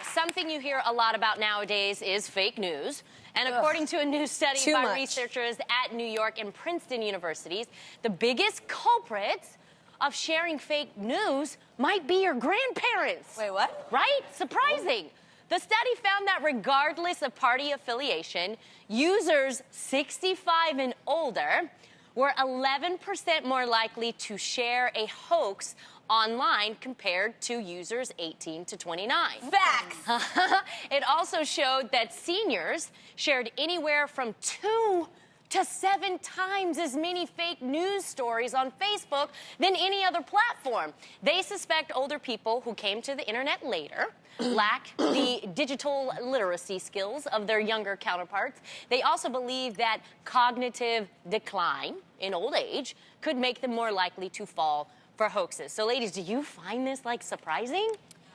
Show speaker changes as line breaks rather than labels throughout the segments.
Something you hear a lot about nowadays is fake news. And according to a new study by researchers at New York and Princeton universities, the biggest culprits of sharing fake news might be your grandparents.
Wait, what?
Right? Surprising. The study found that regardless of party affiliation, users 65 and older were 11% more likely to share a hoax online compared to users 18 to 29.
Facts.
It also showed that seniors shared anywhere from 2 to 7 times as many fake news stories on Facebook than any other platform. They suspect older people who came to the internet later lack the digital literacy skills of their younger counterparts. They also believe that cognitive decline in old age could make them more likely to fall for hoaxes. So, ladies, do you find this, surprising?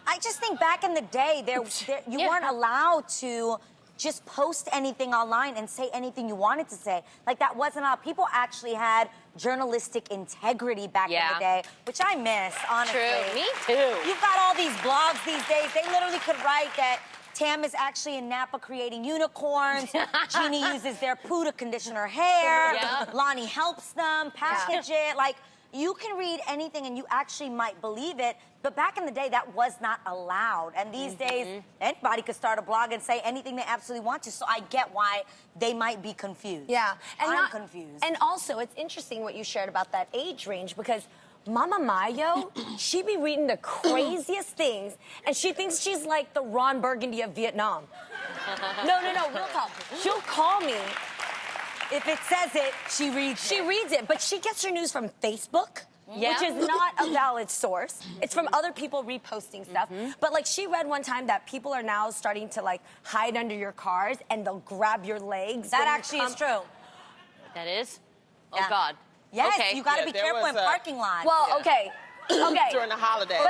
I just think back in the day, you weren't allowed to just post anything online and say anything you wanted to say. That wasn't allowed. People actually had journalistic integrity back in the day, which I miss, honestly.
True, me too.
You've got all these blogs these days. They literally could write that Tam is actually in Napa creating unicorns. Jeannie uses their poo to condition her hair. Lonnie helps them package it. You can read anything and you actually might believe it, but back in the day, that was not allowed. And these days, anybody could start a blog and say anything they absolutely want to, so I get why they might be confused.
Yeah. And
I'm confused.
And also, it's interesting what you shared about that age range, because Mama Mayo, she be reading the craziest things, and she thinks she's like the Ron Burgundy of Vietnam. No, real talk. She'll call me.
If it says it, she reads it.
She reads it, but she gets her news from Facebook, which is not a valid source. It's from other people reposting stuff. But she read one time that people are now starting to hide under your cars and they'll grab your legs.
That actually is true.
That is? Oh, God.
Yes,
okay.
you got to be careful in parking lots.
Well, okay.
During the holidays.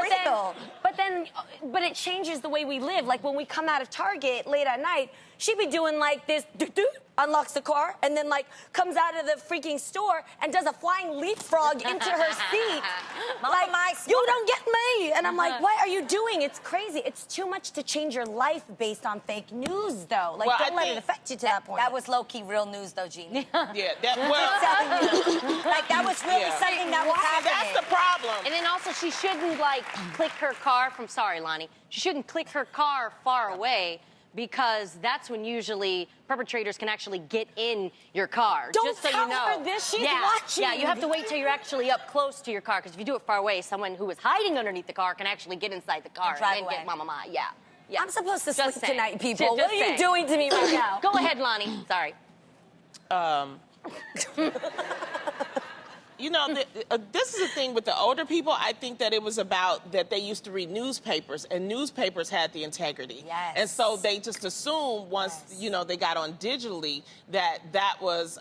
But it changes the way we live. When we come out of Target late at night, she'd be doing this, unlocks the car, and then comes out of the freaking store and does a flying leapfrog into her seat. You don't get me. And I'm like, what are you doing? It's crazy. It's too much to change your life based on fake news, though. Don't let it affect you to that point.
That was low-key real news, though, Jeannie.
Yeah, that
was really something that was happening.
That's the problem.
And then also, she shouldn't, click her car from, sorry, Lonnie, she shouldn't click her car far away, because that's when usually perpetrators can actually get in your car.
Don't
just so
tell
you know.
her this. She's watching.
Yeah, you have to wait till you're actually up close to your car, because if you do it far away, someone who is hiding underneath the car can actually get inside the car and then get Mama Ma. Yeah.
I'm supposed to sleep tonight, people.
Just
what are you doing to me right now?
Go ahead, Lonnie. Sorry.
This is the thing with the older people. I think that it was about that they used to read newspapers, and newspapers had the integrity.
Yes.
And so they just assumed once, they got on digitally that was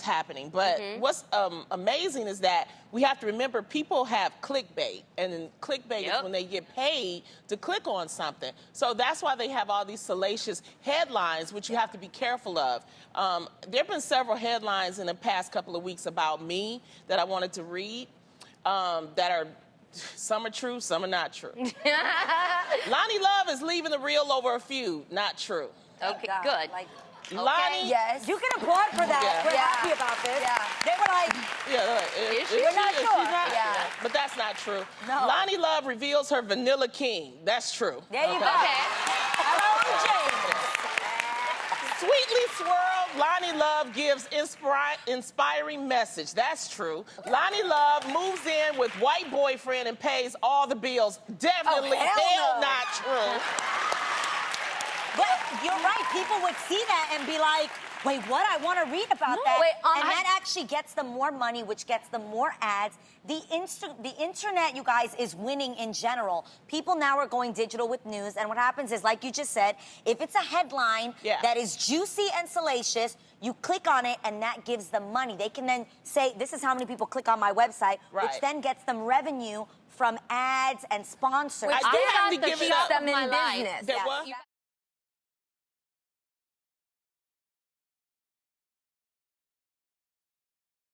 happening. But what's amazing is that we have to remember people have clickbait, and clickbait is when they get paid to click on something. So that's why they have all these salacious headlines, which you have to be careful of. There have been several headlines in the past couple of weeks about me that I wanted to read that are, some are true, some are not true. Lonnie Love is leaving the reel over a feud. Not true.
Okay, good.
Lonnie,
yes. You can applaud for that. We're happy about this. They were
we're
not sure.
But that's not true.
No.
Lonnie Love reveals her Vanilla King. That's true.
There you go. Hello, James.
Sweetly swirled, Lonnie Love gives inspiring message. That's true. Lonnie Love moves in with white boyfriend and pays all the bills. Definitely hell not true.
But you're right. People would see that and be like, wait, what? I want to read about that. And that actually gets them more money, which gets them more ads. The internet, you guys, is winning in general. People now are going digital with news. And what happens is, like you just said, if it's a headline that is juicy and salacious, you click on it and that gives them money. They can then say, this is how many people click on my website, which then gets them revenue from ads and sponsors.
I have to
keep them in business.